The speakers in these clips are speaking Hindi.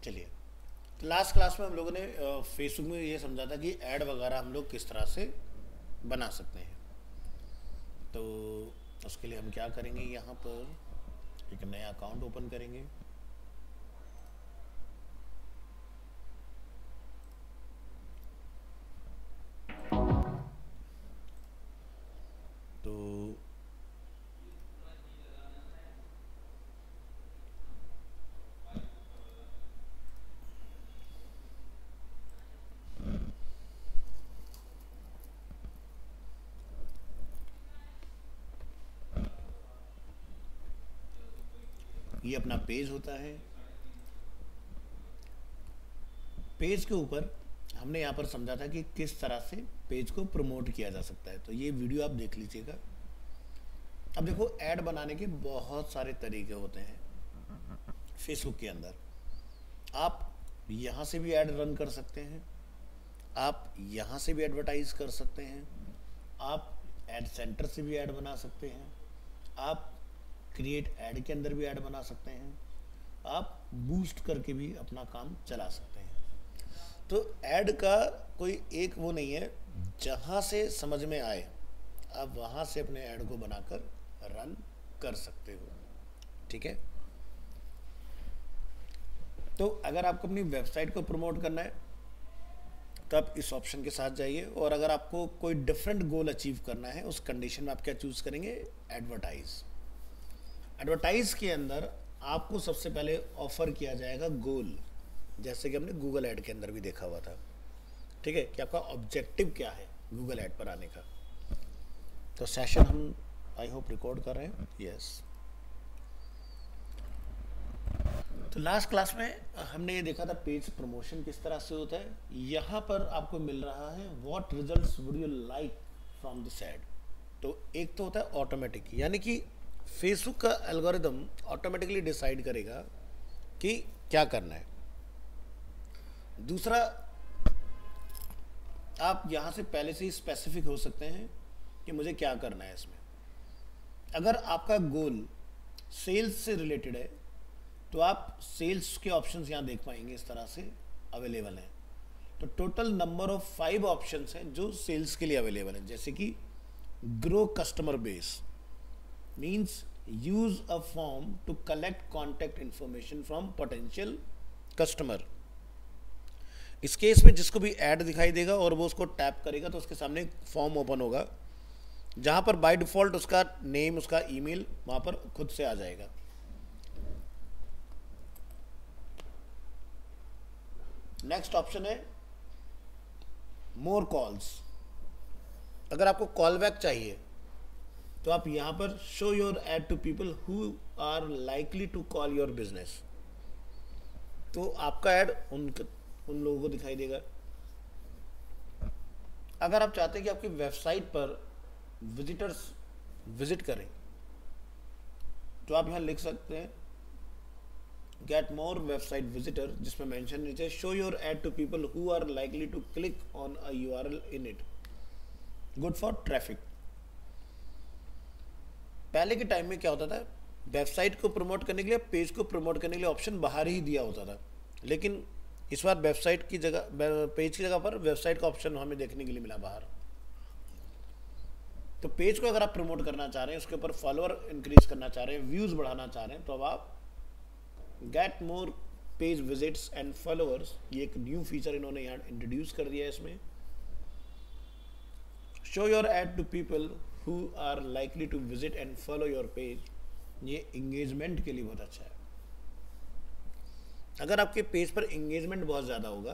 चलिए, तो लास्ट क्लास में हम लोगों ने फेसबुक में ये समझा था कि ऐड वगैरह हम लोग किस तरह से बना सकते हैं। तो उसके लिए हम क्या करेंगे, यहाँ पर एक नया अकाउंट ओपन करेंगे। तो ये अपना पेज होता है। पेज के ऊपर हमने यहाँ पर समझा था कि किस तरह से पेज को प्रमोट किया जा सकता है, तो ये वीडियो आप देख लीजिएगा। अब देखो, ऐड बनाने के बहुत सारे तरीके होते हैं फेसबुक के अंदर। आप यहाँ से भी ऐड रन कर सकते हैं, आप यहाँ से भी एडवर्टाइज कर सकते हैं, आप ऐड सेंटर से भी ऐड बना सकते हैं, आप क्रिएट ऐड के अंदर भी ऐड बना सकते हैं, आप बूस्ट करके भी अपना काम चला सकते हैं। तो ऐड का कोई एक वो नहीं है, जहाँ से समझ में आए आप वहाँ से अपने ऐड को बनाकर रन कर सकते हो। ठीक है, तो अगर आपको अपनी वेबसाइट को प्रमोट करना है तो आप इस ऑप्शन के साथ जाइए, और अगर आपको कोई डिफरेंट गोल अचीव करना है उस कंडीशन में आप क्या चूज करेंगे, एडवर्टाइज। एडवर्टाइज के अंदर आपको सबसे पहले ऑफर किया जाएगा गोल, जैसे कि हमने गूगल ऐड के अंदर भी देखा हुआ था। ठीक है, कि आपका ऑब्जेक्टिव क्या है गूगल ऐड पर आने का। तो सेशन हम आई होप रिकॉर्ड कर रहे हैं, यस। तो लास्ट क्लास में हमने ये देखा था पेज प्रमोशन किस तरह से होता है। यहाँ पर आपको मिल रहा है what results would you like from this add. तो एक तो होता है ऑटोमेटिक, यानी कि फेसबुक का एल्गोरिदम ऑटोमेटिकली डिसाइड करेगा कि क्या करना है। दूसरा, आप यहाँ से पहले से ही स्पेसिफिक हो सकते हैं कि मुझे क्या करना है इसमें। अगर आपका गोल सेल्स से रिलेटेड है तो आप सेल्स के ऑप्शंस यहाँ देख पाएंगे, इस तरह से अवेलेबल हैं। तो टोटल नंबर ऑफ 5 ऑप्शंस हैं जो सेल्स के लिए अवेलेबल हैं, जैसे कि grow customer base means use a form to collect contact information from potential customer. इस केस में जिसको भी ऐड दिखाई देगा और वो उसको टैप करेगा तो उसके सामने एक फॉर्म ओपन होगा, जहां पर बाय डिफॉल्ट उसका नेम, उसका ईमेल वहां पर खुद से आ जाएगा। नेक्स्ट ऑप्शन है मोर कॉल्स। अगर आपको कॉल बैक चाहिए तो आप यहां पर show your ad to people who are likely to call your business. तो आपका ऐड उन लोगों को दिखाई देगा। अगर आप चाहते हैं कि आपकी वेबसाइट पर विजिटर्स विजिट करें तो आप यहां लिख सकते हैं गेट मोर वेबसाइट विजिटर, जिसमें मेंशन नीचे show your ad to people who are likely to click on a URL in it, good for traffic. पहले के टाइम में क्या होता था, वेबसाइट को प्रमोट करने के लिए, पेज को प्रमोट करने के लिए ऑप्शन बाहर ही दिया होता था, लेकिन इस बार वेबसाइट की जगह, पेज की जगह पर वेबसाइट का ऑप्शन हमें देखने के लिए मिला बाहर। तो पेज को अगर आप प्रमोट करना चाह रहे हैं, उसके ऊपर फॉलोअर इंक्रीज करना चाह रहे हैं, व्यूज बढ़ाना चाह रहे हैं, तो अब आप get more page visits and followers, ये एक न्यू फीचर इन्होंने यहाँ इंट्रोड्यूस कर दिया है इसमें। Show your ad to people who are likely to visit and follow your page, ये इंगेजमेंट के लिए बहुत अच्छा है। अगर आपके पेज पर इंगेजमेंट बहुत ज़्यादा होगा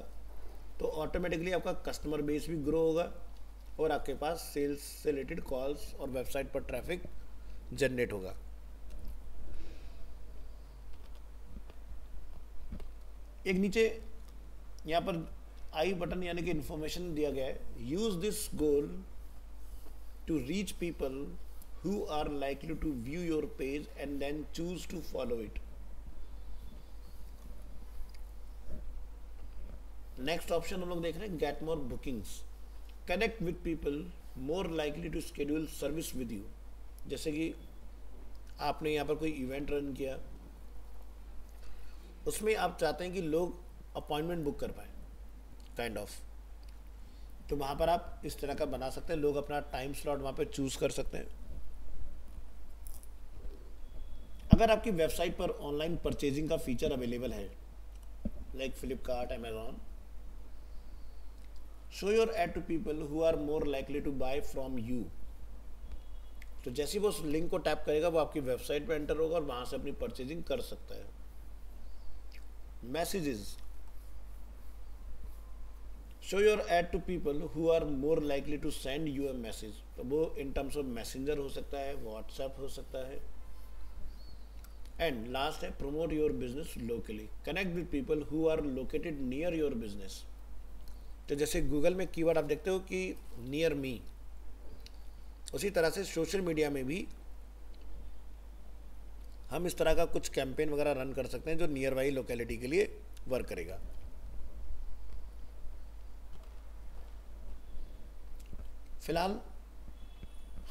तो ऑटोमेटिकली आपका कस्टमर बेस भी ग्रो होगा और आपके पास सेल्स से रिलेटेड कॉल्स और वेबसाइट पर ट्रैफिक जनरेट होगा। एक नीचे यहाँ पर आई बटन यानी कि इंफॉर्मेशन दिया गया है, use this goal to reach people who are likely to view your page and then choose to follow it. Next option हम लोग देख रहे हैं get more bookings, connect with people more likely to schedule service with you. जैसे कि आपने यहाँ पर कोई इवेंट रन किया उसमें आप चाहते हैं कि लोग अपॉइंटमेंट बुक कर पाए, काइंड ऑफ, तो वहाँ पर आप इस तरह का बना सकते हैं, लोग अपना टाइम स्लॉट वहाँ पे चूज़ कर सकते हैं। अगर आपकी वेबसाइट पर ऑनलाइन परचेजिंग का फीचर अवेलेबल है, like Flipkart, Amazon, show your ad to people who are more likely to buy from you. तो जैसे ही वो उस लिंक को टैप करेगा वो आपकी वेबसाइट पर एंटर होगा और वहाँ से अपनी परचेजिंग कर सकता है। Messages, show your ad to people who are more likely to send you a message. तो वो इन टर्म्स ऑफ मैसेंजर हो सकता है, व्हाट्सएप हो सकता है। एंड लास्ट है promote your business locally, connect with people who are located near your business. तो जैसे गूगल में कीवर्ड आप देखते हो कि नियर मी, उसी तरह से सोशल मीडिया में भी हम इस तरह का कुछ कैंपेन वगैरह रन कर सकते हैं जो नियर बाई लोकेलिटी के लिए वर्क करेगा। फिलहाल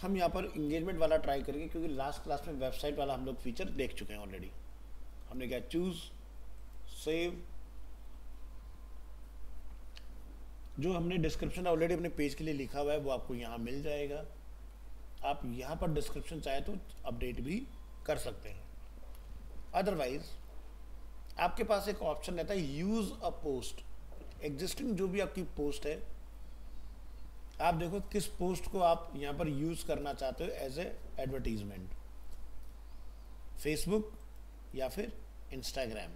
हम यहाँ पर इंगेजमेंट वाला ट्राई करेंगे, क्योंकि लास्ट क्लास में वेबसाइट वाला हम लोग फीचर देख चुके हैं ऑलरेडी। हमने क्या, चूज, सेव, जो हमने डिस्क्रिप्शन ऑलरेडी अपने पेज के लिए लिखा हुआ है वो आपको यहाँ मिल जाएगा। आप यहाँ पर डिस्क्रिप्शन चाहे तो अपडेट भी कर सकते हैं। अदरवाइज आपके पास एक ऑप्शन रहता है यूज अ पोस्ट। एग्जिस्टिंग जो भी आपकी पोस्ट है, आप देखो किस पोस्ट को आप यहाँ पर यूज करना चाहते हो एज ए एडवर्टीजमेंट, फेसबुक या फिर इंस्टाग्राम।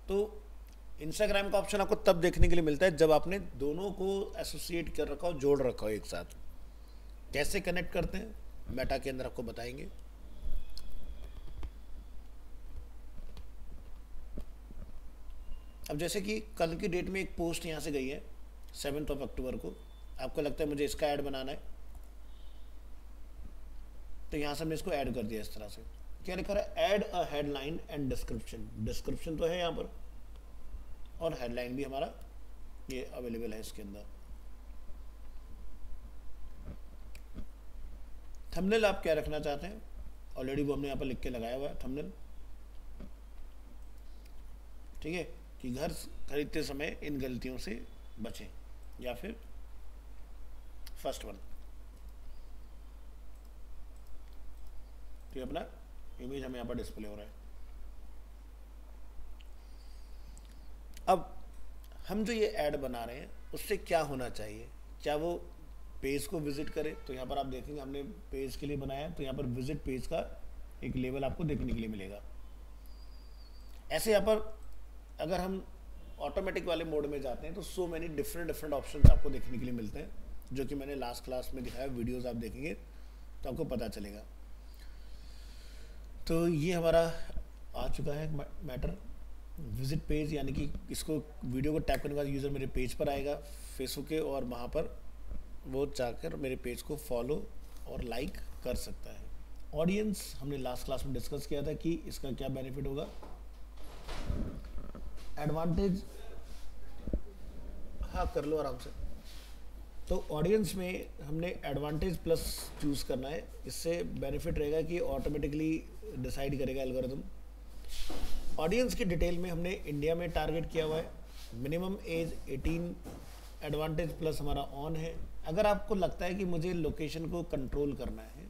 तो इंस्टाग्राम का ऑप्शन आपको तब देखने के लिए मिलता है जब आपने दोनों को एसोसिएट कर रखा हो, जोड़ रखा हो एक साथ। कैसे कनेक्ट करते हैं मेटा के अंदर आपको बताएंगे। अब जैसे कि कल की डेट में एक पोस्ट यहाँ से गई है 7 अक्टूबर को, आपको लगता है मुझे इसका ऐड बनाना है, तो यहाँ से हमने इसको ऐड कर दिया इस तरह से। क्या लिखा है, add a headline and description. Description तो है यहाँ पर और हेडलाइन भी हमारा ये अवेलेबल है इसके अंदर। थंबनेल आप क्या रखना चाहते हैं, ऑलरेडी वो हमने यहाँ पर लिख के लगाया हुआ है थंबनेल, ठीक है, कि घर खरीदते समय इन गलतियों से बचें, या फिर फर्स्ट वन, तो अपना इमेज हमें यहाँ पर डिस्प्ले हो रहा है। अब हम जो ये ऐड बना रहे हैं उससे क्या होना चाहिए, क्या वो पेज को विजिट करे, तो यहाँ पर आप देखेंगे हमने पेज के लिए बनाया है, तो यहाँ पर विजिट पेज का एक लेवल आपको देखने के लिए मिलेगा। ऐसे यहाँ पर अगर हम ऑटोमेटिक वाले मोड में जाते हैं तो सो मैनी डिफरेंट ऑप्शंस आपको देखने के लिए मिलते हैं, जो कि मैंने लास्ट क्लास में दिखाया, वीडियोस आप देखेंगे तो आपको पता चलेगा। तो ये हमारा आ चुका है मैटर, विजिट पेज, यानी कि इसको वीडियो को टैप करने के बाद यूज़र मेरे पेज पर आएगा फेसबुक के, और वहाँ पर वो जाकर मेरे पेज को फॉलो और लाइक कर सकता है। ऑडियंस हमने लास्ट क्लास में डिस्कस किया था कि इसका क्या बेनिफिट होगा। एडवांटेज, हाँ कर लो आराम से। तो ऑडियंस में हमने एडवांटेज प्लस चूज़ करना है, इससे बेनिफिट रहेगा कि ऑटोमेटिकली डिसाइड करेगा एल्गोरिथम। ऑडियंस की डिटेल में हमने इंडिया में टारगेट किया हुआ है, मिनिमम एज 18, एडवांटेज प्लस हमारा ऑन है। अगर आपको लगता है कि मुझे लोकेशन को कंट्रोल करना है,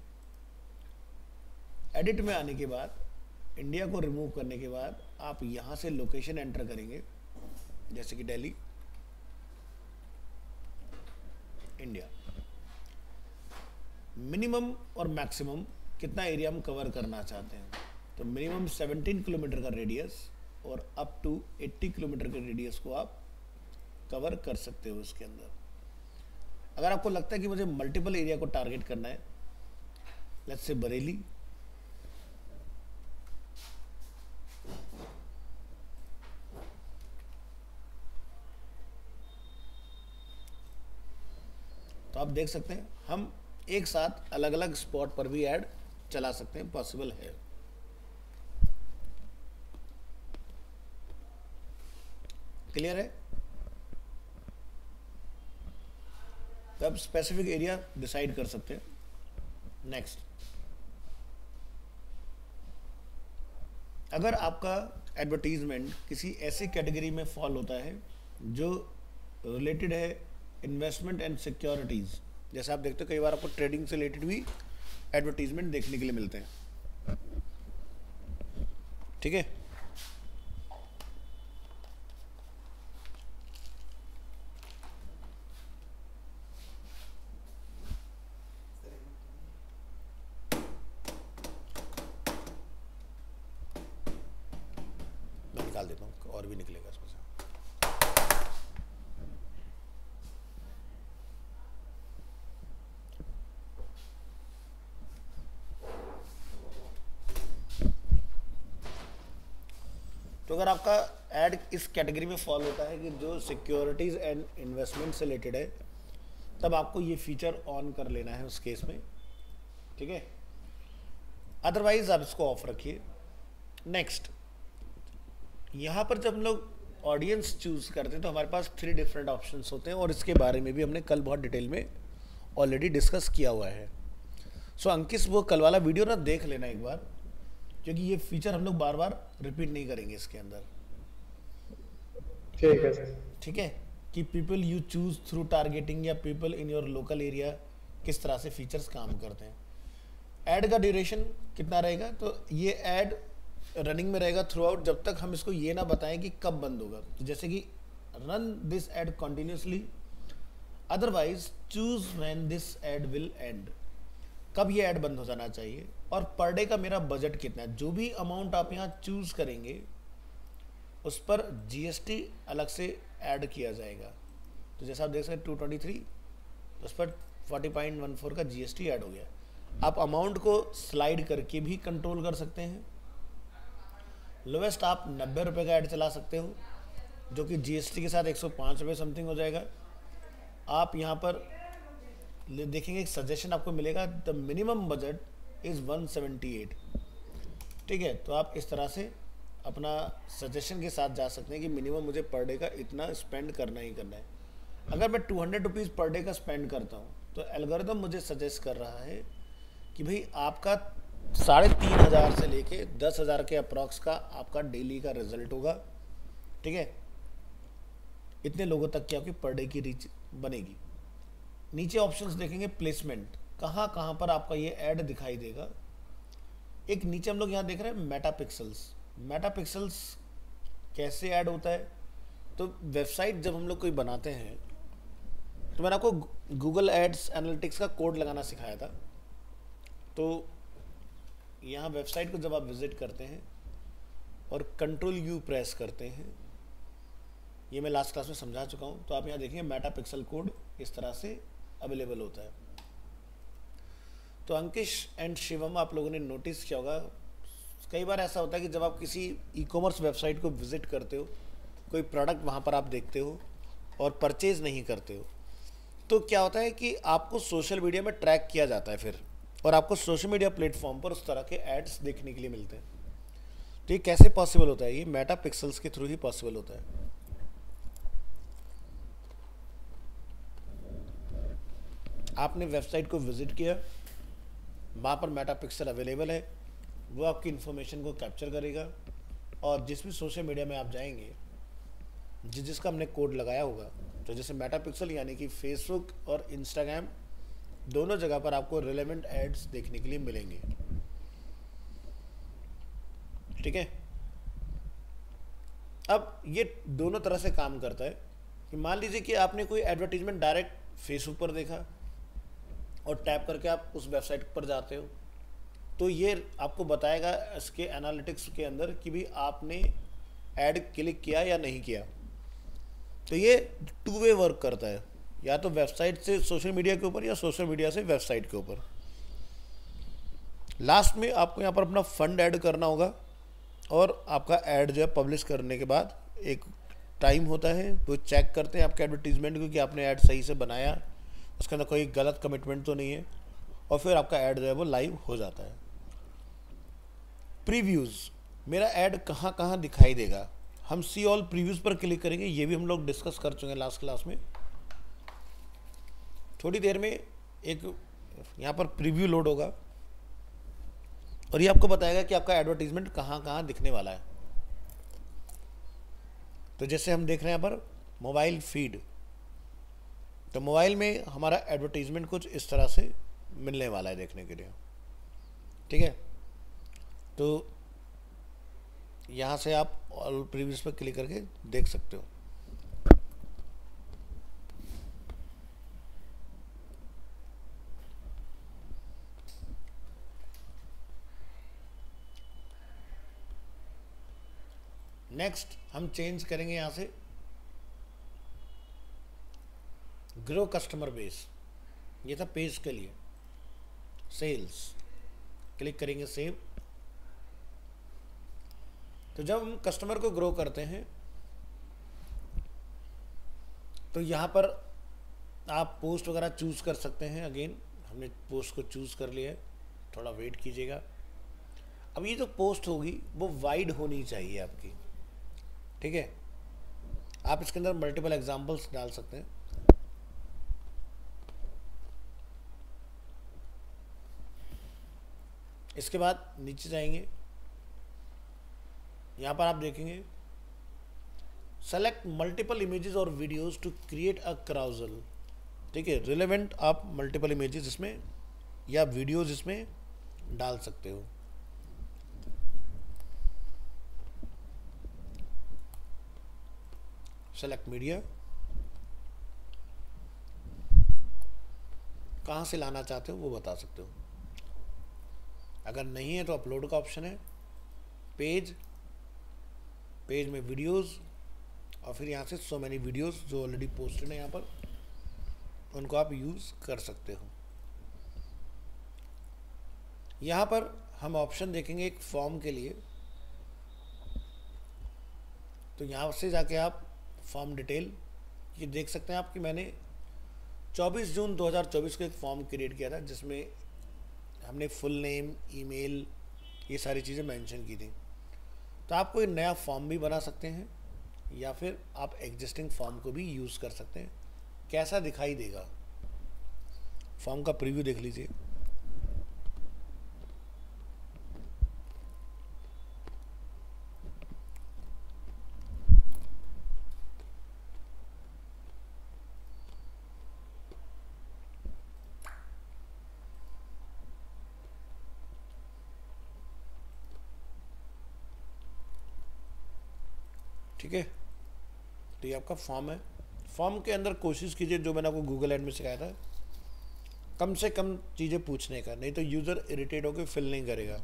एडिट में आने के बाद इंडिया को रिमूव करने के बाद आप यहाँ से लोकेशन एंटर करेंगे, जैसे कि दिल्ली, इंडिया। मिनिमम और मैक्सिमम कितना एरिया हम कवर करना चाहते हैं, तो मिनिमम 17 किलोमीटर का रेडियस और अप टू 80 किलोमीटर के रेडियस को आप कवर कर सकते हो इसके अंदर। अगर आपको लगता है कि मुझे मल्टीपल एरिया को टारगेट करना है, लेट्स से बरेली, तो आप देख सकते हैं हम एक साथ अलग अलग स्पॉट पर भी ऐड चला सकते हैं, पॉसिबल है। क्लियर है? तो आप स्पेसिफिक एरिया डिसाइड कर सकते हैं। नेक्स्ट, अगर आपका एडवर्टीजमेंट किसी ऐसी कैटेगरी में फॉल होता है जो रिलेटेड है इन्वेस्टमेंट एंड सिक्योरिटीज़, जैसे आप देखते हो कई बार आपको ट्रेडिंग से रिलेटेड भी एडवर्टीजमेंट देखने के लिए मिलते हैं, ठीक है। मैं निकाल देता हूँ और भी निकलेगा इसमें से। तो अगर आपका ऐड इस कैटेगरी में फॉल होता है कि जो सिक्योरिटीज़ एंड इन्वेस्टमेंट से रिलेटेड है, तब आपको ये फीचर ऑन कर लेना है उस केस में, ठीक है। अदरवाइज आप इसको ऑफ रखिए। नेक्स्ट, यहाँ पर जब हम लोग ऑडियंस चूज करते हैं तो हमारे पास 3 डिफरेंट ऑप्शंस होते हैं, और इसके बारे में भी हमने कल बहुत डिटेल में ऑलरेडी डिस्कस किया हुआ है। सो अंकित वो कल वाला वीडियो ना देख लेना एक बार, क्योंकि ये फीचर हम लोग बार बार रिपीट नहीं करेंगे इसके अंदर, ठीक है सर। ठीक है। कि people you choose through targeting या people in your local area, किस तरह से फीचर्स काम करते हैं। ऐड का ड्यूरेशन कितना रहेगा, तो ये ऐड रनिंग में रहेगा थ्रू आउट, जब तक हम इसको ये ना बताएं कि कब बंद होगा। तो जैसे कि run this add continuously, otherwise choose when this add will and, कब ये ऐड बंद हो जाना चाहिए, और पर डे का मेरा बजट कितना है। जो भी अमाउंट आप यहाँ चूज करेंगे उस पर जीएसटी अलग से ऐड किया जाएगा। तो जैसा आप देख सकते हैं 223, उस पर 40.14 का जीएसटी ऐड हो गया। आप अमाउंट को स्लाइड करके भी कंट्रोल कर सकते हैं। लोवेस्ट आप 90 रुपये का ऐड चला सकते हो, जो कि जीएसटी के साथ 105 रुपये समथिंग हो जाएगा। आप यहाँ पर देखेंगे एक सजेशन आपको मिलेगा, द मिनिमम बजट इज़ 178, ठीक है। तो आप इस तरह से अपना सजेशन के साथ जा सकते हैं कि मिनिमम मुझे पर डे का इतना स्पेंड करना ही करना है। अगर मैं 200 रुपीज़ पर डे का स्पेंड करता हूँ तो एल्गोरिथम मुझे सजेस्ट कर रहा है कि भाई आपका 3500 से लेके 10,000 के अप्रॉक्स का आपका डेली का रिजल्ट होगा, ठीक है। इतने लोगों तक की आपकी पर डे की रीच बनेगी। नीचे ऑप्शंस देखेंगे प्लेसमेंट, कहाँ कहाँ पर आपका ये ऐड दिखाई देगा। एक नीचे हम लोग यहाँ देख रहे हैं मेटापिक्सल्स। मेटापिक्सल्स कैसे ऐड होता है, तो वेबसाइट जब हम लोग कोई बनाते हैं तो मैंने आपको गूगल एड्स एनालिटिक्स का कोड लगाना सिखाया था। तो यहाँ वेबसाइट को जब आप विजिट करते हैं और कंट्रोल यू प्रेस करते हैं, ये मैं लास्ट क्लास में समझा चुका हूँ, तो आप यहाँ देखेंगे मेटापिक्सल कोड इस तरह से अवेलेबल होता है। तो अंकिश एंड शिवम आप लोगों ने नोटिस किया होगा, कई बार ऐसा होता है कि जब आप किसी ई कॉमर्स वेबसाइट को विजिट करते हो, कोई प्रोडक्ट वहाँ पर आप देखते हो और परचेज नहीं करते हो, तो क्या होता है कि आपको सोशल मीडिया में ट्रैक किया जाता है फिर, और आपको सोशल मीडिया प्लेटफॉर्म पर उस तरह के एड्स देखने के लिए मिलते हैं। तो ये कैसे पॉसिबल होता है, ये मेटा पिक्सल्स के थ्रू ही पॉसिबल होता है। आपने वेबसाइट को विजिट किया, वहाँ पर मेटा पिक्सल अवेलेबल है, वो आपकी इन्फॉर्मेशन को कैप्चर करेगा, और जिस भी सोशल मीडिया में आप जाएंगे, जिसका हमने कोड लगाया होगा, तो जैसे मेटा पिक्सल यानी कि फेसबुक और इंस्टाग्राम दोनों जगह पर आपको रिलेवेंट एड्स देखने के लिए मिलेंगे, ठीक है। अब ये दोनों तरह से काम करता है कि मान लीजिए कि आपने कोई एडवर्टीजमेंट डायरेक्ट फेसबुक पर देखा और टैप करके आप उस वेबसाइट पर जाते हो, तो ये आपको बताएगा इसके एनालिटिक्स के अंदर कि भी आपने ऐड क्लिक किया या नहीं किया। तो ये 2 वे वर्क करता है, या तो वेबसाइट से सोशल मीडिया के ऊपर या सोशल मीडिया से वेबसाइट के ऊपर। लास्ट में आपको यहाँ पर अपना फंड ऐड करना होगा, और आपका ऐड जो है पब्लिश करने के बाद एक टाइम होता है, वो चेक करते हैं आपके एडवर्टीजमेंट को कि आपने ऐड सही से बनाया, उसके अंदर कोई गलत कमिटमेंट तो नहीं है, और फिर आपका ऐड जो है वो लाइव हो जाता है। प्रीव्यूज़, मेरा ऐड कहाँ कहाँ दिखाई देगा, हम सी ऑल प्रीव्यूज़ पर क्लिक करेंगे, ये भी हम लोग डिस्कस कर चुके हैं लास्ट क्लास में। थोड़ी देर में एक यहाँ पर प्रीव्यू लोड होगा, और ये आपको बताएगा कि आपका एडवर्टीजमेंट कहाँ कहाँ दिखने वाला है। तो जैसे हम देख रहे हैं यहाँ पर मोबाइल फीड, तो मोबाइल में हमारा एडवर्टीजमेंट कुछ इस तरह से मिलने वाला है देखने के लिए। ठीक है, तो यहाँ से आप ऑल प्रीवियस पर क्लिक करके देख सकते हो। नेक्स्ट हम चेंज करेंगे यहाँ से ग्रो कस्टमर बेस, ये था पेज के लिए। सेल्स क्लिक करेंगे सेव। तो जब हम कस्टमर को ग्रो करते हैं तो यहाँ पर आप पोस्ट वगैरह चूज कर सकते हैं। अगेन हमने पोस्ट को चूज कर लिया है, थोड़ा वेट कीजिएगा। अब ये जो पोस्ट होगी वो वाइड होनी चाहिए आपकी। ठीक है, आप इसके अंदर मल्टीपल एग्जांपल्स डाल सकते हैं। इसके बाद नीचे जाएंगे, यहाँ पर आप देखेंगे सेलेक्ट मल्टीपल इमेजेस और videos to create a carousel. ठीक है, रिलेवेंट आप मल्टीपल इमेजेस इसमें या वीडियोस इसमें डाल सकते हो। सेलेक्ट मीडिया, कहाँ से लाना चाहते हो वो बता सकते हो। अगर नहीं है तो अपलोड का ऑप्शन है, पेज में वीडियोस, और फिर यहाँ से सो मैनी वीडियोस जो ऑलरेडी पोस्टेड है यहाँ पर, उनको आप यूज़ कर सकते हो। यहाँ पर हम ऑप्शन देखेंगे एक फॉर्म के लिए, तो यहाँ से जाके आप फॉर्म डिटेल ये देख सकते हैं आप कि मैंने 24 जून 2024 को एक फॉर्म क्रिएट किया था जिसमें हमने फुल नेम, ईमेल, ये सारी चीज़ें मेंशन की थी। तो आप कोई नया फॉर्म भी बना सकते हैं या फिर आप एग्जिस्टिंग फॉर्म को भी यूज़ कर सकते हैं। कैसा दिखाई देगा फॉर्म का प्रीव्यू देख लीजिए। ठीक है, तो ये आपका फॉर्म है। फॉर्म के अंदर कोशिश कीजिए, जो मैंने आपको गूगल एड में सिखाया था, कम से कम चीज़ें पूछने का, नहीं तो यूज़र इरिटेट होकर फिल नहीं करेगा।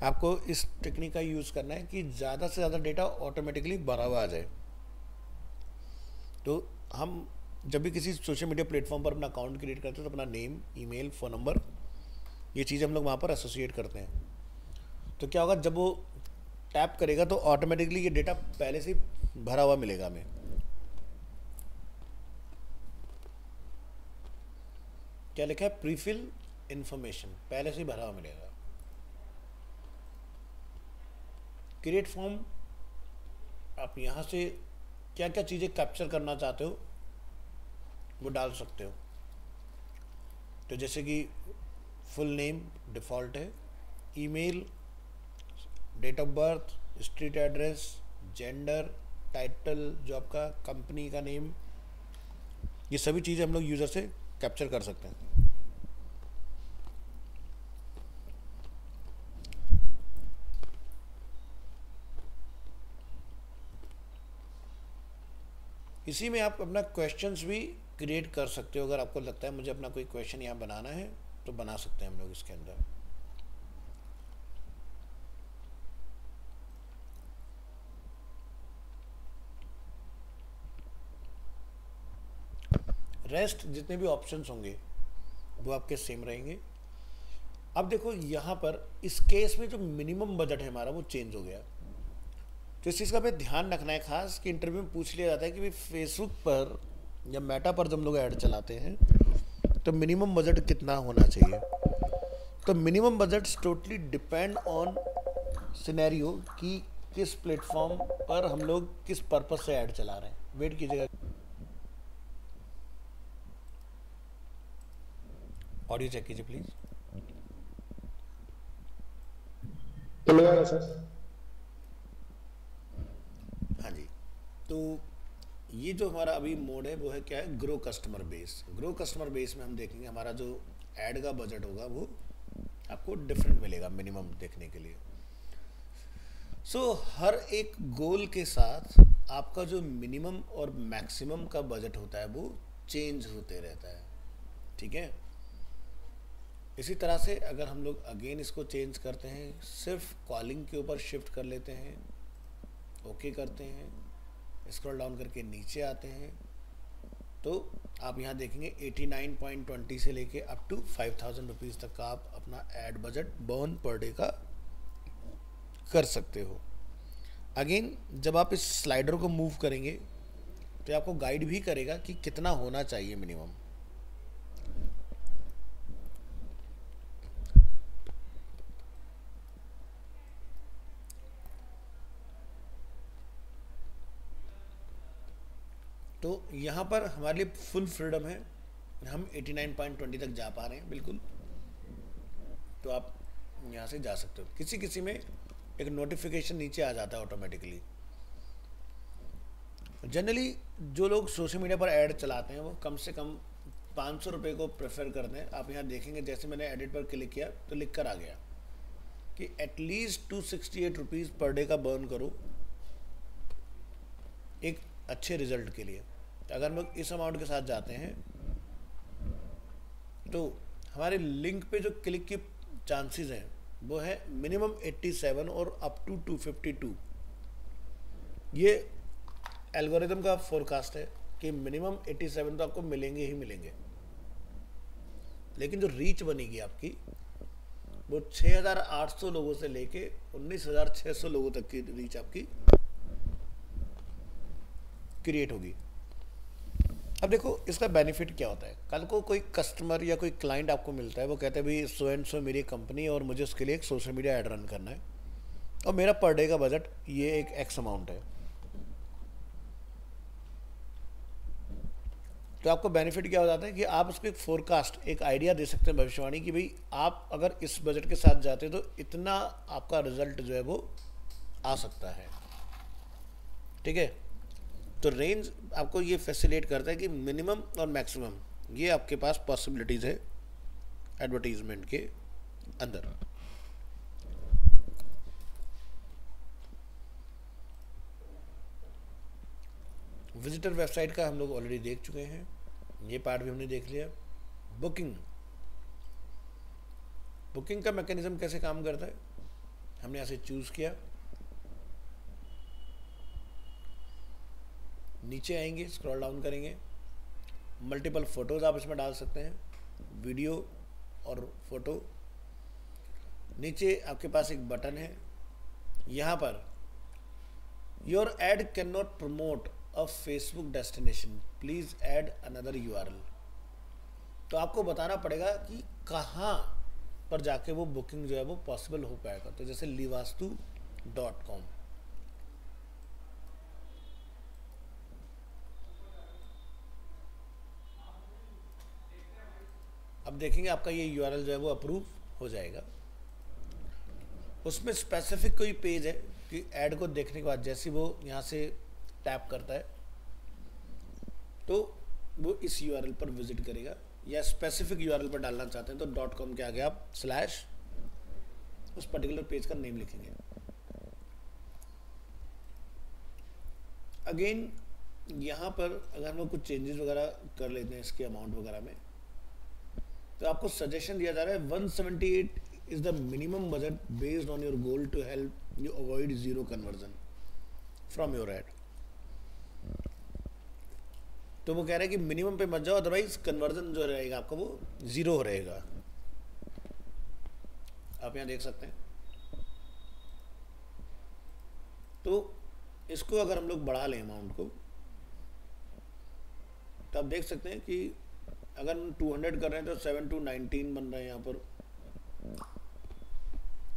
आपको इस टेक्निक का यूज़ करना है कि ज़्यादा से ज़्यादा डेटा ऑटोमेटिकली भरा हुआ आ जाए। तो हम जब भी किसी सोशल मीडिया प्लेटफॉर्म पर अपना अकाउंट क्रिएट करते हैं तो अपना नेम, ईमेल, फ़ोन नंबर, ये चीज़ हम लोग वहाँ पर एसोसिएट करते हैं। तो क्या होगा, जब वो टैप करेगा तो ऑटोमेटिकली ये डेटा पहले से भरा हुआ मिलेगा हमें। क्या लिखा है, प्रीफिल इंफॉर्मेशन, पहले से ही भरा हुआ मिलेगा। क्रिएट फॉर्म, आप यहाँ से क्या क्या चीज़ें कैप्चर करना चाहते हो वो डाल सकते हो। तो जैसे कि फुल नेम डिफ़ॉल्ट है, email, date of birth, street address, gender, title, जो आपका कंपनी का नेम, ये सभी चीज़ें हम लोग यूज़र से कैप्चर कर सकते हैं। इसी में आप अपना क्वेश्चंस भी क्रिएट कर सकते हो। अगर आपको लगता है मुझे अपना कोई क्वेश्चन यहाँ बनाना है तो बना सकते हैं हम लोग इसके अंदर। रेस्ट जितने भी ऑप्शंस होंगे वो आपके सेम रहेंगे। अब देखो यहाँ पर इस केस में जो मिनिमम बजट है हमारा वो चेंज हो गया। तो इस चीज़ का हमें ध्यान रखना है खास कि इंटरव्यू में पूछ लिया जाता है कि भाई फेसबुक पर या मेटा पर जब हम लोग ऐड चलाते हैं तो मिनिमम बजट कितना होना चाहिए। तो minimum budget totally depend on scenario कि किस प्लेटफॉर्म पर हम लोग किस पर्पस से ऐड चला रहे हैं। वेट कीजिएगा, ऑडियो चेक कीजिए प्लीज़। क्लियर है सर। हाँ जी। तो ये जो हमारा अभी मोड है वो है क्या है, grow customer base. Grow customer base में हम देखेंगे हमारा जो ऐड का बजट होगा वो आपको डिफरेंट मिलेगा मिनिमम देखने के लिए। हर एक गोल के साथ आपका जो मिनिमम और मैक्सिमम का बजट होता है वो चेंज होते रहता है। ठीक है। इसी तरह से अगर हम लोग अगेन इसको चेंज करते हैं, सिर्फ कॉलिंग के ऊपर शिफ्ट कर लेते हैं, ओके करते हैं, स्क्रॉल डाउन करके नीचे आते हैं, तो आप यहाँ देखेंगे 89.20 से लेके अप टू 5000 रुपीज़ तक का आप अपना ad budget burn per day का कर सकते हो। अगेन जब आप इस स्लाइडर को मूव करेंगे तो आपको गाइड भी करेगा कि कितना होना चाहिए मिनिमम। तो यहाँ पर हमारे लिए फुल फ्रीडम है, हम 89.20 तक जा पा रहे हैं बिल्कुल। तो आप यहाँ से जा सकते हो। किसी किसी में एक नोटिफिकेशन नीचे आ जाता है ऑटोमेटिकली। जनरली जो लोग सोशल मीडिया पर ऐड चलाते हैं वो कम से कम 500 रुपये को प्रेफर करते हैं। आप यहाँ देखेंगे जैसे मैंने एडिट पर क्लिक किया तो लिख कर आ गया कि एटलीस्ट 268 रुपीज़ पर डे का बर्न करो एक अच्छे रिजल्ट के लिए। अगर हम लोग इस अमाउंट के साथ जाते हैं तो हमारे लिंक पे जो क्लिक की चांसेस हैं वो है मिनिमम 87 और अप टू 252। ये एल्गोरिदम का फोरकास्ट है कि मिनिमम 87 तो आपको मिलेंगे ही मिलेंगे, लेकिन जो रीच बनेगी आपकी वो 6800 लोगों से लेके 19600 लोगों तक की रीच आपकी क्रिएट होगी। अब देखो इसका बेनिफिट क्या होता है। कल को कोई कस्टमर या कोई क्लाइंट आपको मिलता है, वो कहता है भाई सो एंड सो मेरी कंपनी है और मुझे उसके लिए एक सोशल मीडिया ऐड रन करना है और मेरा पर डे का बजट ये एक एक्स अमाउंट है। तो आपको बेनिफिट क्या हो जाता है कि आप उसको एक फोरकास्ट, एक आइडिया दे सकते हैं, भविष्यवाणी की भाई आप अगर इस बजट के साथ जाते हैं तो इतना आपका रिजल्ट जो है वो आ सकता है। ठीक है। तो रेंज आपको ये फैसिलिटेट करता है कि मिनिमम और मैक्सिमम ये आपके पास पॉसिबिलिटीज़ है एडवर्टीजमेंट के अंदर। विजिटर वेबसाइट का हम लोग ऑलरेडी देख चुके हैं, ये पार्ट भी हमने देख लिया। बुकिंग, बुकिंग का मैकेनिज्म कैसे काम करता है हमने यहाँ से चूज़ किया, नीचे आएंगे, स्क्रॉल डाउन करेंगे, मल्टीपल फ़ोटोज़ आप इसमें डाल सकते हैं, वीडियो और फोटो। नीचे आपके पास एक बटन है, यहाँ per your add can not promote a Facebook destination, please add another URL. तो आपको बताना पड़ेगा कि कहाँ पर जाके वो बुकिंग जो है वो पॉसिबल हो पाएगा। तो जैसे livastu.com, अब देखेंगे आपका ये यूआरएल जो है वो अप्रूव हो जाएगा। उसमें स्पेसिफिक कोई पेज है कि ऐड को देखने के बाद जैसे वो यहाँ से टैप करता है तो वो इस यूआरएल पर विजिट करेगा, या स्पेसिफिक यूआरएल पर डालना चाहते हैं तो .com के आगे आप स्लैश उस पर्टिकुलर पेज का नेम लिखेंगे। अगेन यहाँ पर अगर हम लोग कुछ चेंजेस वगैरह कर लेते हैं इसके अमाउंट वगैरह में, तो आपको सजेशन दिया जा रहा है 178 is the minimum budget based on your goal to help you avoid zero conversion from your ad. तो वो कह रहा है कि मिनिमम पे मत जाओ, अदरवाइज कन्वर्जन जो रहेगा आपका वो जीरो रहेगा। आप यहाँ देख सकते हैं। तो इसको अगर हम लोग बढ़ा लें अमाउंट को, तो आप देख सकते हैं कि अगर हम 200 कर रहे हैं तो 7 to 19 बन रहे हैं यहाँ पर।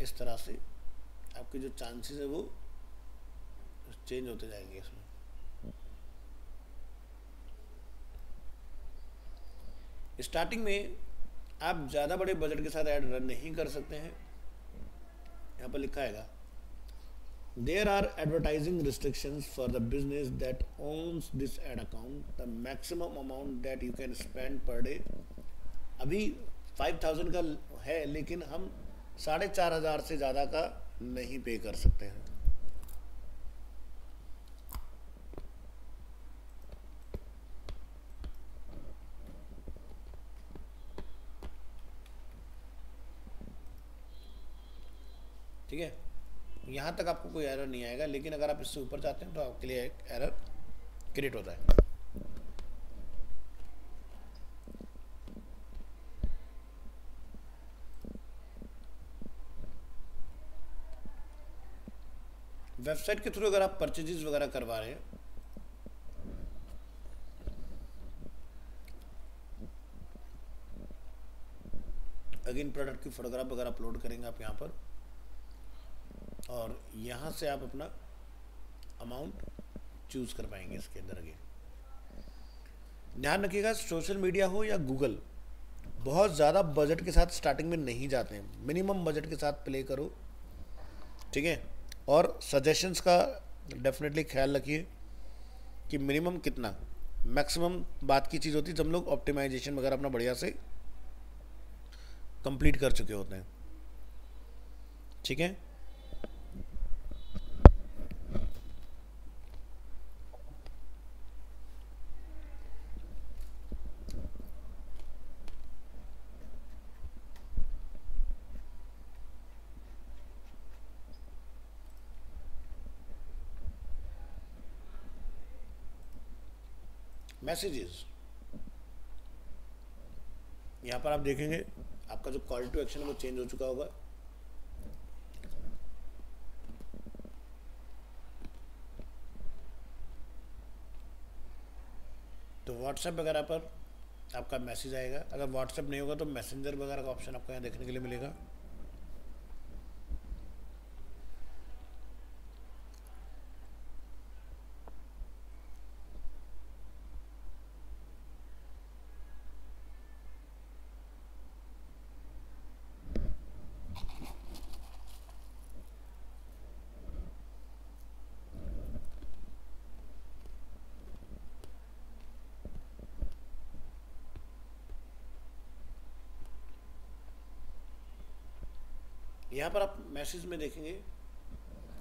इस तरह से आपके जो चांसेस है वो चेंज होते जाएंगे इसमें। स्टार्टिंग में आप ज़्यादा बड़े बजट के साथ ऐड रन नहीं कर सकते हैं, यहाँ पर लिखा है there are advertising restrictions for the business that owns this ad account. The maximum amount that you can spend per day अभी 5,000 का है, लेकिन हम 4,500 से ज़्यादा का नहीं पे कर सकते हैं। ठीक है, यहाँ तक आपको कोई एरर नहीं आएगा, लेकिन अगर आप इससे ऊपर जाते हैं तो आपके लिए एक एरर क्रिएट होता है। वेबसाइट के थ्रू अगर आप परचेजेस वगैरह करवा रहे हैं, अगेन प्रोडक्ट की फोटोग्राफ वगैरह अपलोड करेंगे आप यहाँ पर, और यहाँ से आप अपना अमाउंट चूज कर पाएंगे इसके अंदर। अगेन ध्यान रखिएगा, सोशल मीडिया हो या गूगल, बहुत ज़्यादा बजट के साथ स्टार्टिंग में नहीं जाते हैं, मिनिमम बजट के साथ प्ले करो, ठीक है। और सजेशंस का डेफिनेटली ख्याल रखिए कि मिनिमम कितना, मैक्सिमम बात की चीज़ होती है जब हम लोग ऑप्टिमाइजेशन वगैरह अपना बढ़िया से कंप्लीट कर चुके होते हैं, ठीक है। मैसेजेस, यहाँ पर आप देखेंगे आपका जो कॉल टू एक्शन है वो चेंज हो चुका होगा। तो व्हाट्सएप वगैरह पर आपका मैसेज आएगा, अगर व्हाट्सएप नहीं होगा तो मैसेंजर वगैरह का ऑप्शन आपको यहाँ देखने के लिए मिलेगा। यहाँ पर आप मैसेज में देखेंगे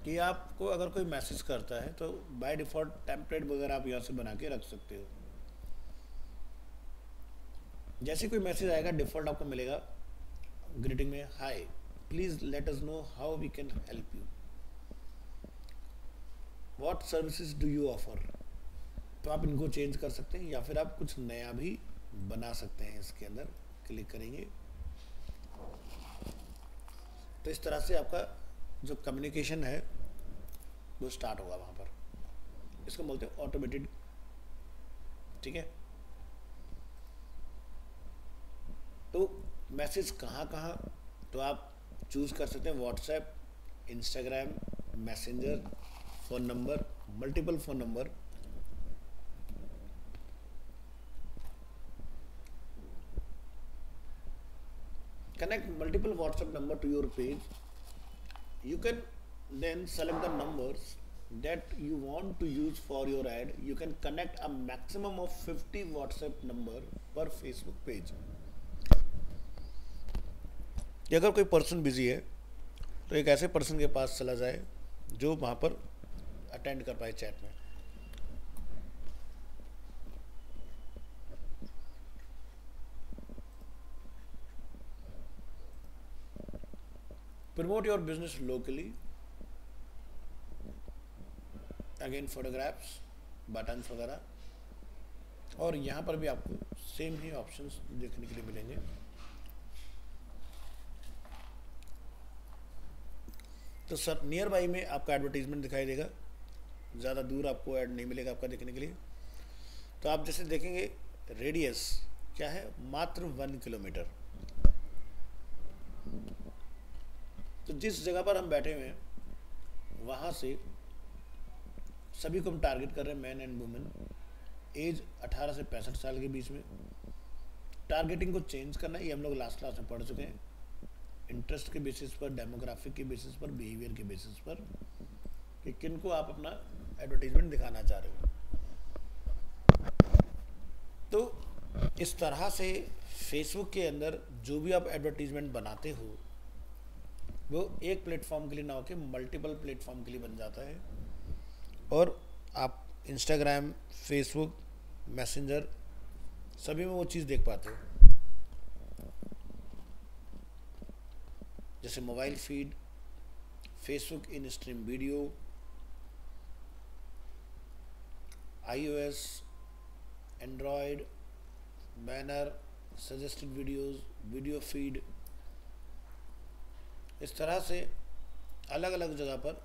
कि आपको अगर कोई मैसेज करता है तो बाय डिफ़ॉल्ट टेम्पलेट वगैरह आप यहाँ से बना के रख सकते हो। जैसे कोई मैसेज आएगा डिफ़ॉल्ट आपको मिलेगा ग्रीटिंग में, hi please let us know how we can help you, what services do you offer. तो आप इनको चेंज कर सकते हैं या फिर आप कुछ नया भी बना सकते हैं। इसके अंदर क्लिक करेंगे तो इस तरह से आपका जो कम्युनिकेशन है वो स्टार्ट होगा वहाँ पर। इसको बोलते हैं ऑटोमेटेड, ठीक है। तो मैसेज कहाँ कहाँ, तो आप चूज़ कर सकते हैं WhatsApp, Instagram, messenger, phone number, multiple phone number, connect multiple WhatsApp number to your page. You can then select the numbers that you want to use for your ad. You can connect a maximum of 50 WhatsApp number per Facebook page. अगर कोई पर्सन बिजी है तो एक ऐसे पर्सन के पास चला जाए जो वहाँ पर अटेंड कर पाए चैट में। Promote your business locally. Again photographs, buttons वगैरह, और यहाँ पर भी आपको सेम ही ऑप्शंस देखने के लिए मिलेंगे। तो सर नियर बाई में आपका एडवर्टीजमेंट दिखाई देगा, ज़्यादा दूर आपको ऐड नहीं मिलेगा आपका देखने के लिए। तो आप जैसे देखेंगे रेडियस क्या है, मात्र 1 किलोमीटर। तो जिस जगह पर हम बैठे हुए हैं वहाँ से सभी को हम टारगेट कर रहे हैं, मैन एंड वुमेन, एज 18 से 65 साल के बीच में। टारगेटिंग को चेंज करना, ये हम लोग लास्ट क्लास में पढ़ चुके हैं। इंटरेस्ट के बेसिस पर, डेमोग्राफिक के बेसिस पर, बिहेवियर के बेसिस पर कि किन को आप अपना एडवर्टीजमेंट दिखाना चाह रहे हो। तो इस तरह से फेसबुक के अंदर जो भी आप एडवर्टीजमेंट बनाते हो वो एक प्लेटफॉर्म के लिए ना होकर मल्टीपल प्लेटफॉर्म के लिए बन जाता है, और आप इंस्टाग्राम, फेसबुक, मैसेंजर सभी में वो चीज़ देख पाते हो। जैसे मोबाइल फीड, फेसबुक इन stream video, iOS, Android, banner, suggested videos, video feed, इस तरह से अलग अलग जगह पर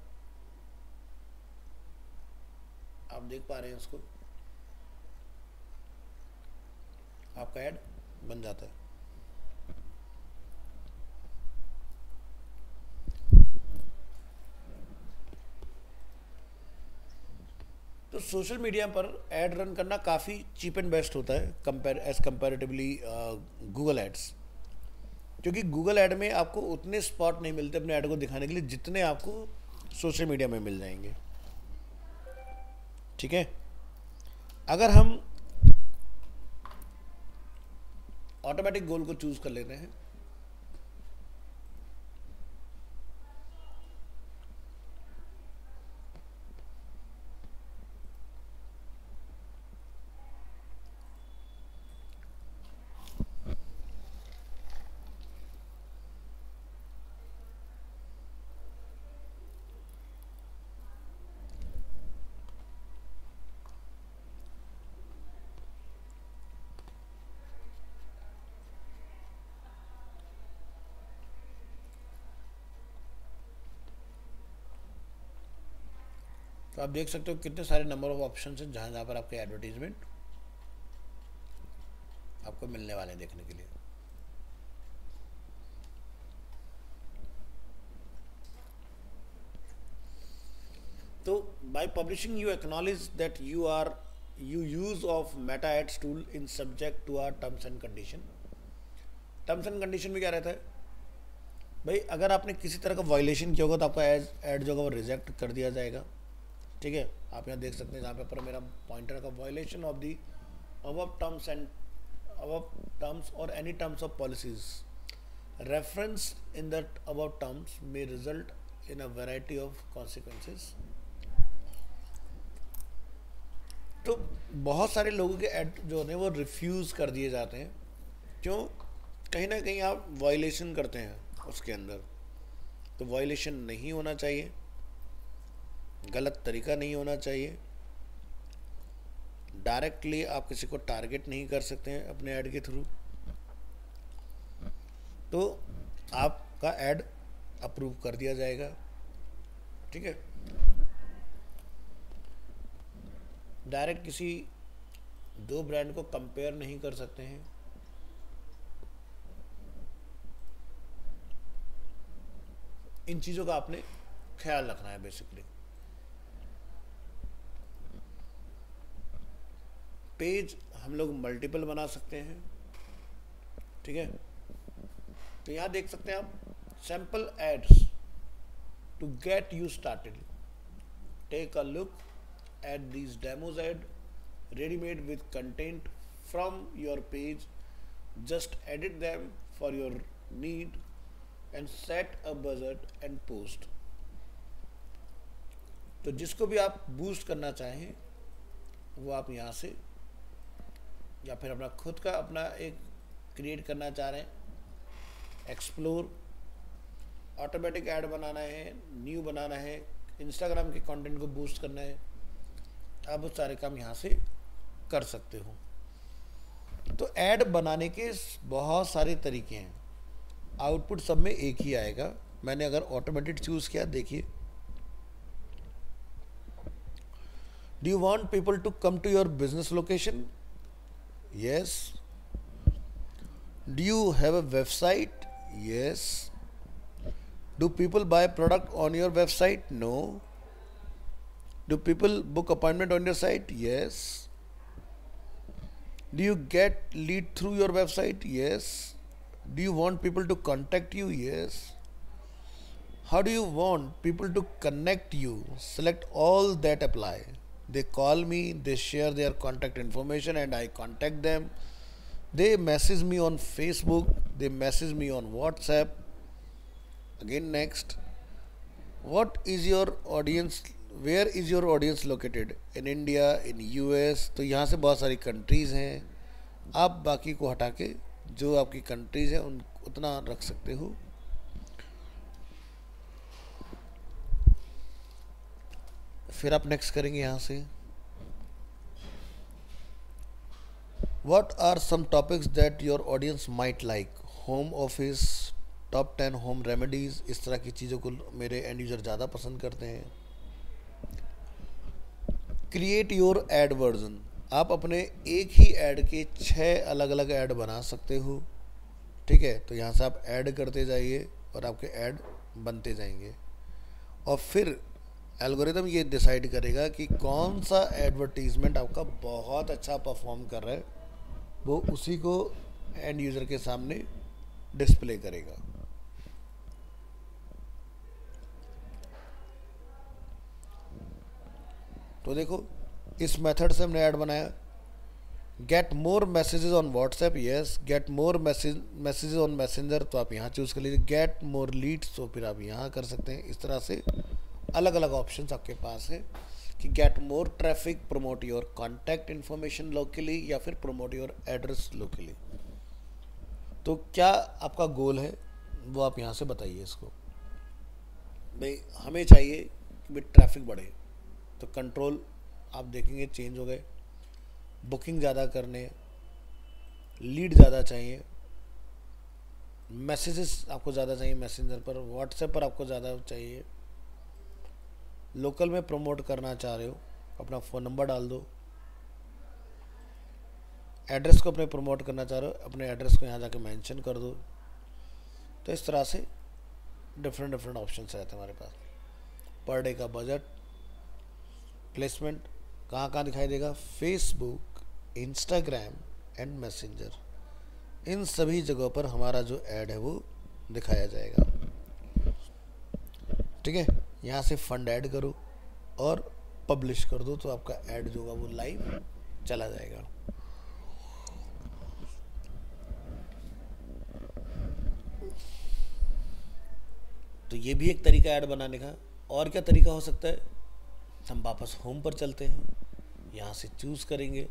आप देख पा रहे हैं उसको, आपका ऐड बन जाता है। तो सोशल मीडिया पर ऐड रन करना काफ़ी चीप एंड बेस्ट होता है कंपैरेटिवली गूगल एड्स, क्योंकि गूगल ऐड में आपको उतने स्पॉट नहीं मिलते अपने ऐड को दिखाने के लिए जितने आपको सोशल मीडिया में मिल जाएंगे। ठीक है, अगर हम ऑटोमेटिक गोल को चूज कर लेते हैं, तो आप देख सकते हो कितने सारे नंबर ऑफ ऑप्शन हैं जहाँ जहाँ पर आपके एडवर्टीजमेंट आपको मिलने वाले हैं देखने के लिए। तो by publishing you acknowledge that you use of meta ads tool in subject to our terms and condition। Terms and condition में क्या रहता है भाई, अगर आपने किसी तरह का वायलेशन किया होगा तो आपका ऐड जो होगा वो रिजेक्ट कर दिया जाएगा। ठीक है, आप यहाँ देख सकते हैं जहाँ पे पर मेरा पॉइंटर का violation of the above terms और any terms of policies reference in that above terms may result in a variety of consequences. तो बहुत सारे लोगों के ऐड जो है वो रिफ्यूज़ कर दिए जाते हैं, क्यों? कहीं ना कहीं आप वायलेशन करते हैं उसके अंदर। तो वायलेशन नहीं होना चाहिए, गलत तरीका नहीं होना चाहिए, डायरेक्टली आप किसी को टारगेट नहीं कर सकते हैं अपने ऐड के थ्रू, तो आपका ऐड अप्रूव कर दिया जाएगा। ठीक है, डायरेक्ट किसी दो ब्रांड को कंपेयर नहीं कर सकते हैं। इन चीज़ों का आपने ख्याल रखना है बेसिकली। पेज हम लोग मल्टीपल बना सकते हैं। ठीक है, तो यहाँ देख सकते हैं आप sample ads to get you started. Take a look at these demos ad ready made with content from your page, just edit them for your need and set a budget and post। तो जिसको भी आप बूस्ट करना चाहें वो आप यहाँ से, या फिर अपना खुद का अपना एक क्रिएट करना चाह रहे हैं, एक्सप्लोर, ऑटोमेटिक ऐड बनाना है, न्यू बनाना है, इंस्टाग्राम के कंटेंट को बूस्ट करना है, आप वो सारे काम यहाँ से कर सकते हो। तो ऐड बनाने के बहुत सारे तरीके हैं, आउटपुट सब में एक ही आएगा। मैंने अगर ऑटोमेटेड चूज किया, देखिए, do you want people to come to your business location? Yes. Do you have a website? Yes. Do people buy product on your website? No. Do people book appointment on your site? Yes. Do you get lead through your website? Yes. Do you want people to contact you? Yes. How do you want people to connect you? Select all that apply. They call me, they share their contact information and I contact them. They message me on Facebook, they message me on WhatsApp. Again, next. What is your audience? Where is your audience located? In India, in US? तो यहाँ से बहुत सारी कंट्रीज़ हैं. आप बाकी को हटा के जो आपकी कंट्रीज़ हैं उन उतना रख सकते हो. फिर आप नेक्स्ट करेंगे यहाँ से. What are some topics that your audience might like? Home office, top 10 home remedies, इस तरह की चीज़ों को मेरे एंड यूज़र ज़्यादा पसंद करते हैं. Create your add version. आप अपने एक ही ऐड के 6 अलग अलग ऐड बना सकते हो. ठीक है, तो यहाँ से आप ऐड करते जाइए और आपके ऐड बनते जाएंगे और फिर एल्गोरिदम ये डिसाइड करेगा कि कौन सा एडवर्टीज़मेंट आपका बहुत अच्छा परफॉर्म कर रहा है, वो उसी को एंड यूज़र के सामने डिस्प्ले करेगा. तो देखो इस मेथड से हमने ऐड बनाया. Get more messages on WhatsApp. Yes. Get more messages on messenger, तो आप यहाँ चूज़ कर लीजिए. गेट मोर लीड्स, तो फिर आप यहाँ कर सकते हैं. इस तरह से अलग अलग ऑप्शंस आपके पास है कि get more traffic, promote your contact information locally या फिर प्रमोट योर एड्रेस लोकली. तो क्या आपका गोल है वो आप यहाँ से बताइए इसको. भाई हमें चाहिए कि ट्रैफिक बढ़े, तो कंट्रोल आप देखेंगे चेंज हो गए. बुकिंग ज़्यादा करने, लीड ज़्यादा चाहिए, मैसेजेस आपको ज़्यादा चाहिए मैसेंजर पर, व्हाट्सएप पर आपको ज़्यादा चाहिए, लोकल में प्रमोट करना चाह रहे हो अपना फ़ोन नंबर डाल दो, एड्रेस को अपने प्रमोट करना चाह रहे हो अपने एड्रेस को यहाँ जाके मेंशन कर दो. तो इस तरह से डिफरेंट ऑप्शंस रहते हैं हमारे पास. पर डे का बजट, प्लेसमेंट कहाँ कहाँ दिखाई देगा, फेसबुक, इंस्टाग्राम एंड मैसेंजर, इन सभी जगहों पर हमारा जो ऐड है वो दिखाया जाएगा. ठीक है, यहाँ से फंड ऐड करो और पब्लिश कर दो, तो आपका ऐड जो होगा वो लाइव चला जाएगा. तो ये भी एक तरीका ऐड बनाने का. और क्या तरीका हो सकता है, हम वापस होम पर चलते हैं, यहाँ से चूज करेंगे,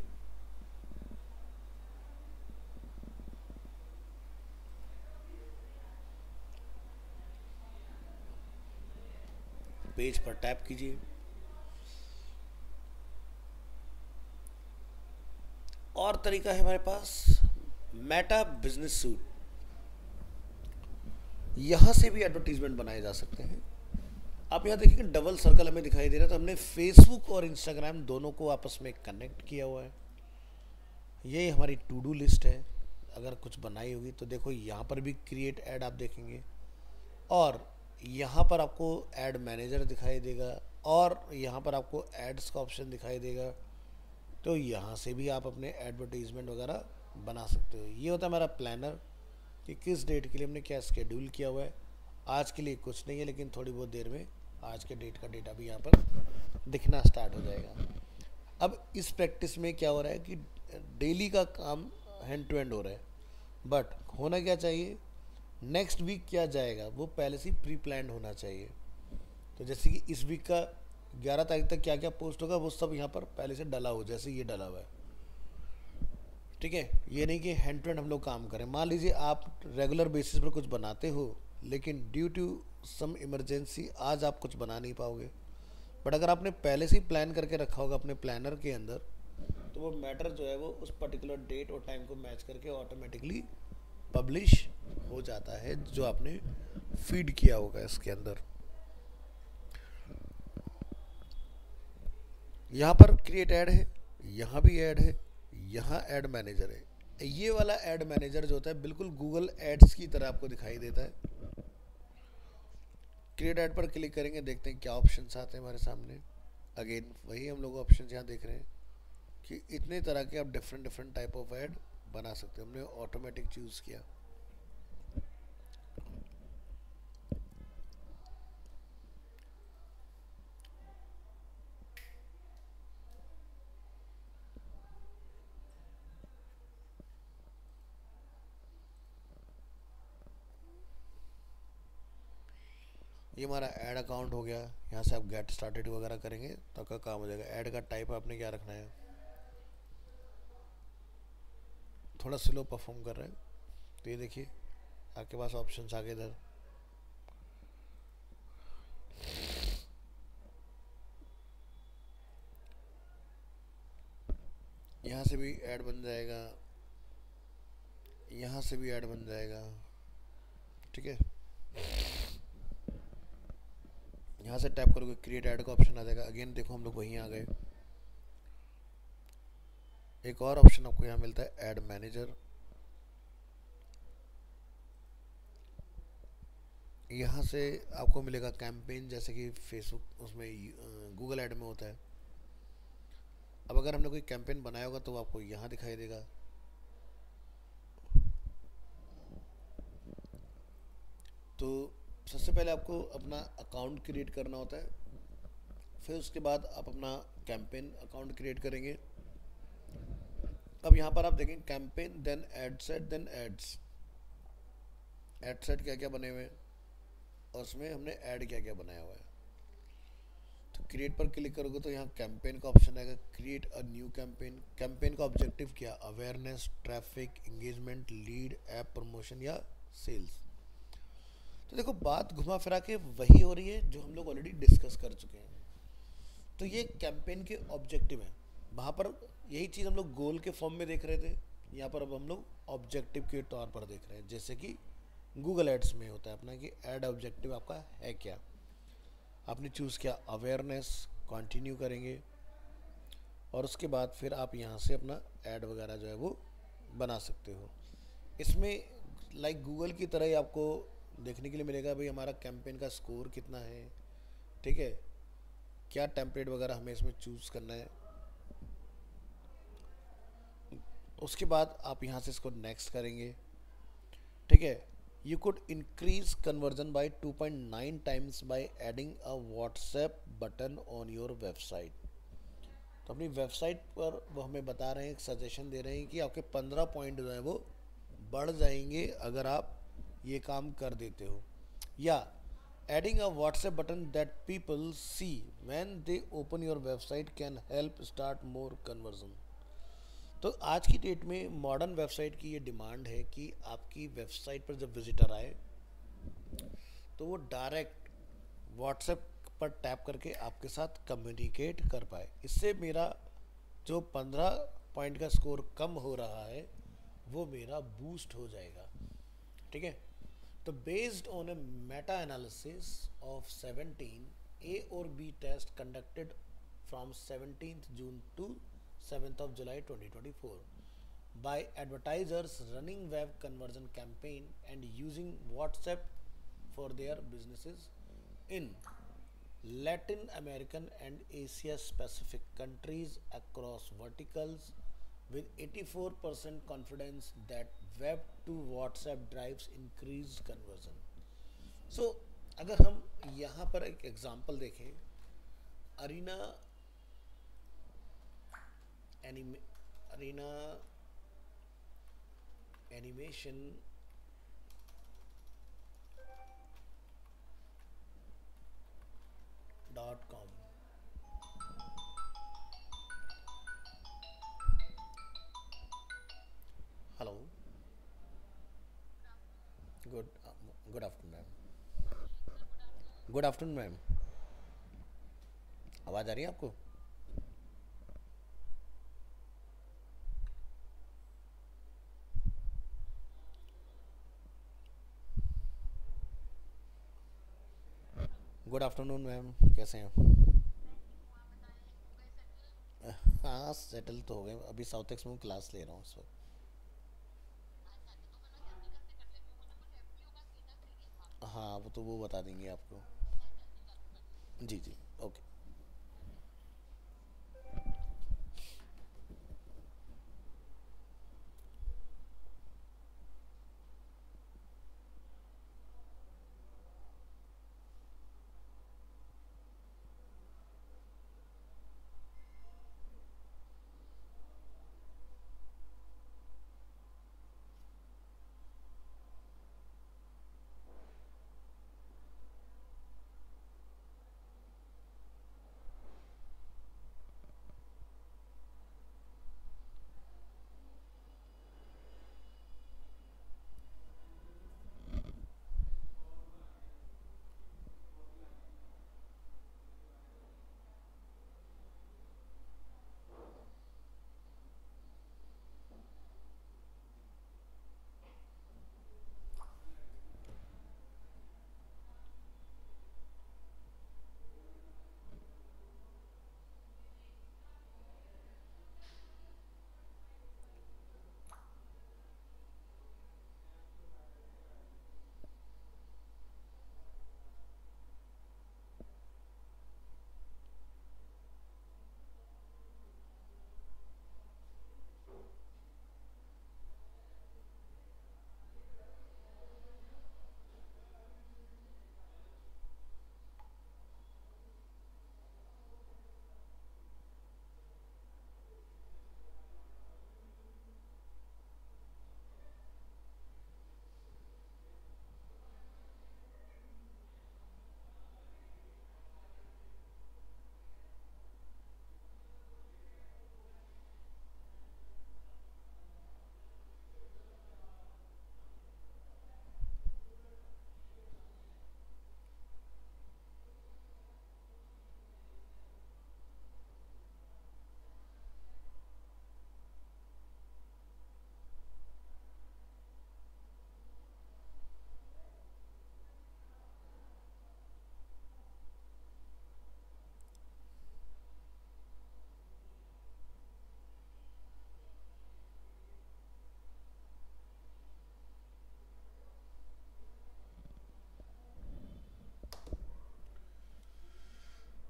पेज पर टैप कीजिए और तरीका है हमारे पास मेटा बिजनेस सूट. यहां से भी एडवर्टीजमेंट बनाए जा सकते हैं. आप यहाँ देखिए डबल सर्कल हमें दिखाई दे रहा है, तो हमने फेसबुक और इंस्टाग्राम दोनों को आपस में कनेक्ट किया हुआ है. ये हमारी टू डू लिस्ट है. अगर कुछ बनाई होगी तो देखो यहाँ पर भी क्रिएट ऐड आप देखेंगे और यहाँ पर आपको ऐड मैनेजर दिखाई देगा और यहाँ पर आपको एड्स का ऑप्शन दिखाई देगा. तो यहाँ से भी आप अपने एडवर्टीजमेंट वगैरह बना सकते हो. ये होता है हमारा प्लानर कि किस डेट के लिए हमने क्या शेड्यूल किया हुआ है. आज के लिए कुछ नहीं है, लेकिन थोड़ी बहुत देर में आज के डेट का डेटा भी यहाँ पर दिखना स्टार्ट हो जाएगा. अब इस प्रैक्टिस में क्या हो रहा है कि डेली का काम हैंड टू हैंड हो रहा है, बट होना क्या चाहिए, नेक्स्ट वीक क्या जाएगा वो पहले से प्री प्लान होना चाहिए. तो जैसे कि इस वीक का 11 तारीख तक क्या क्या पोस्ट होगा वो सब यहाँ पर पहले से डला हो, जैसे ये डला हुआ है. ठीक है, ये नहीं कि हैंड टू हैंड हम लोग काम करें. मान लीजिए आप रेगुलर बेसिस पर कुछ बनाते हो, लेकिन ड्यू टू सम इमरजेंसी आज आप कुछ बना नहीं पाओगे. बट अगर आपने पहले से ही प्लान करके रखा होगा अपने प्लानर के अंदर, तो वो मैटर जो है वो उस पर्टिकुलर डेट और टाइम को मैच करके ऑटोमेटिकली पब्लिश हो जाता है जो आपने फीड किया होगा इसके अंदर. यहाँ पर क्रिएट ऐड है, यहाँ भी ऐड है, यहाँ ऐड मैनेजर है. ये वाला ऐड मैनेजर जो होता है बिल्कुल गूगल एड्स की तरह आपको दिखाई देता है. क्रिएट ऐड पर क्लिक करेंगे, देखते हैं क्या ऑप्शंस आते हैं हमारे सामने. अगेन वही हम लोग ऑप्शंस यहाँ देख रहे हैं कि इतने तरह के आप डिफरेंट टाइप ऑफ ऐड बना सकते हैं. हमने ऑटोमेटिक चूज़ किया. ये हमारा ऐड अकाउंट हो गया। यहाँ से आप गेट स्टार्टेड वगैरह करेंगे तो आपका काम हो जाएगा। ऐड का टाइप आपने क्या रखना है, थोड़ा स्लो परफॉर्म कर रहा है, तो ये देखिए आपके पास ऑप्शंस आ गए इधर। यहाँ से भी ऐड बन जाएगा, यहाँ से भी ऐड बन जाएगा, ठीक है। यहाँ से टैप करोगे क्रिएट ऐड का ऑप्शन आ जाएगा। अगेन देखो हम लोग वहीं आ गए। एक और ऑप्शन आपको यहाँ मिलता है ऐड मैनेजर। यहाँ से आपको मिलेगा कैंपेन, जैसे कि फेसबुक उसमें गूगल ऐड में होता है। अब अगर हमने कोई कैंपेन बनाया होगा तो आपको यहाँ दिखाई देगा। तो सबसे पहले आपको अपना अकाउंट क्रिएट करना होता है, फिर उसके बाद आप अपना कैंपेन अकाउंट क्रिएट करेंगे। अब यहाँ पर आप देखें campaign then ad set then ads, ad set क्या क्या बने हुए हैं और उसमें हमने ऐड क्या क्या बनाया हुआ है। तो क्रिएट पर क्लिक करोगे तो यहाँ कैंपेन का ऑप्शन आएगा, create a new campaign. Campaign का ऑब्जेक्टिव क्या, awareness, traffic, engagement, lead, app promotion या सेल्स। तो देखो बात घुमा फिरा के वही हो रही है जो हम लोग ऑलरेडी डिस्कस कर चुके हैं। तो ये कैंपेन के ऑब्जेक्टिव हैं, वहाँ पर यही चीज़ हम लोग गोल के फॉर्म में देख रहे थे, यहाँ पर अब हम लोग ऑब्जेक्टिव के तौर पर देख रहे हैं। जैसे कि गूगल एड्स में होता है अपना कि एड ऑब्जेक्टिव आपका है क्या। आपने चूज़ किया अवेयरनेस, कंटिन्यू करेंगे और उसके बाद फिर आप यहाँ से अपना ऐड वगैरह जो है वो बना सकते हो। इसमें लाइक गूगल की तरह ही आपको देखने के लिए मिलेगा भाई हमारा कैंपेन का स्कोर कितना है, ठीक है, क्या टेम्पलेट वगैरह हमें इसमें चूज़ करना है। उसके बाद आप यहाँ से इसको नेक्स्ट करेंगे, ठीक है। You could increase conversion by 2.9 times by adding a WhatsApp button on your website. तो अपनी वेबसाइट पर वो हमें बता रहे हैं, एक सजेशन दे रहे हैं कि आपके 15 पॉइंट जो है वो बढ़ जाएंगे अगर आप ये काम कर देते हो। या adding a WhatsApp button that people see when they open your website can help start more conversion. तो आज की डेट में मॉडर्न वेबसाइट की ये डिमांड है कि आपकी वेबसाइट पर जब विजिटर आए तो वो डायरेक्ट व्हाट्सएप पर टैप करके आपके साथ कम्युनिकेट कर पाए। इससे मेरा जो 15 पॉइंट का स्कोर कम हो रहा है वो मेरा बूस्ट हो जाएगा, ठीक है। तो based on a Meta analysis of 17 A और B test conducted from 17th June to 7th of July 2024 by advertisers running web conversion campaign and using WhatsApp for their businesses in Latin American and Asia Pacific countries across verticals, with 84% confidence that web to WhatsApp drives increased conversion. So अगर हम यहाँ पर एक एग्जांपल देखें, Arena Arena Animation .com। Hello, good good afternoon ma'am. Good afternoon ma'am, आवाज़ आ रही है आपको? गुड आफ्टरनून मैम, कैसे हैं? हाँ सेटल तो हो गए, अभी साउथ एक्स में क्लास ले रहा हूँ इस वक्त। हाँ वो तो वो बता देंगे आपको। जी जी, ओके।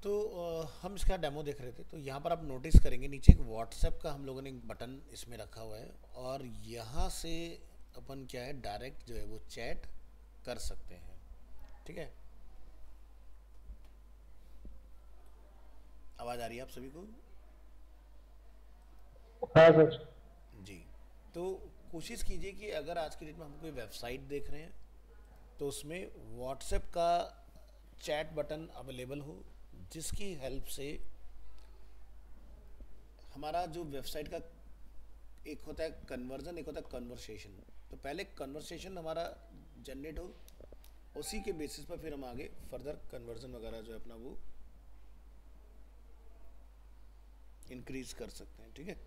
तो हम इसका डेमो देख रहे थे, तो यहाँ पर आप नोटिस करेंगे नीचे एक व्हाट्सएप का हम लोगों ने एक बटन इसमें रखा हुआ है, और यहाँ से अपन क्या है डायरेक्ट जो है वो चैट कर सकते हैं। ठीक है, आवाज़ आ रही है आप सभी को? हाँ सर। जी। तो कोशिश कीजिए कि अगर आज की डेट में हम कोई वेबसाइट देख रहे हैं तो उसमें व्हाट्सएप का चैट बटन अवेलेबल हो, जिसकी हेल्प से हमारा जो वेबसाइट का एक होता है कन्वर्जन, एक होता है कन्वर्सेशन। तो पहले कन्वर्सेशन हमारा जनरेट हो, उसी के बेसिस पर फिर हम आगे फर्दर कन्वर्जन वगैरह जो है अपना वो इंक्रीज कर सकते हैं। ठीक है,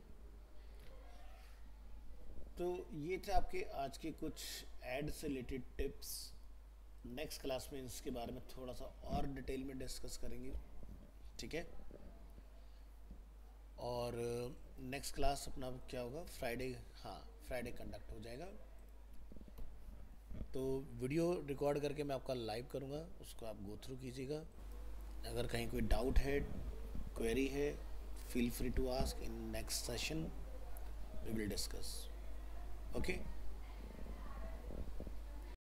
तो ये थे आपके आज के कुछ एड से रिलेटेड टिप्स। नेक्स्ट क्लास में इसके बारे में थोड़ा सा और डिटेल में डिस्कस करेंगे। ठीक है, और नेक्स्ट क्लास अपना क्या होगा, फ्राइडे, हाँ फ्राइडे कंडक्ट हो जाएगा। तो वीडियो रिकॉर्ड करके मैं आपका लाइव करूँगा, उसको आप गो थ्रू कीजिएगा। अगर कहीं कोई डाउट है, क्वेरी है, feel free to ask in next session, we will discuss. Okay.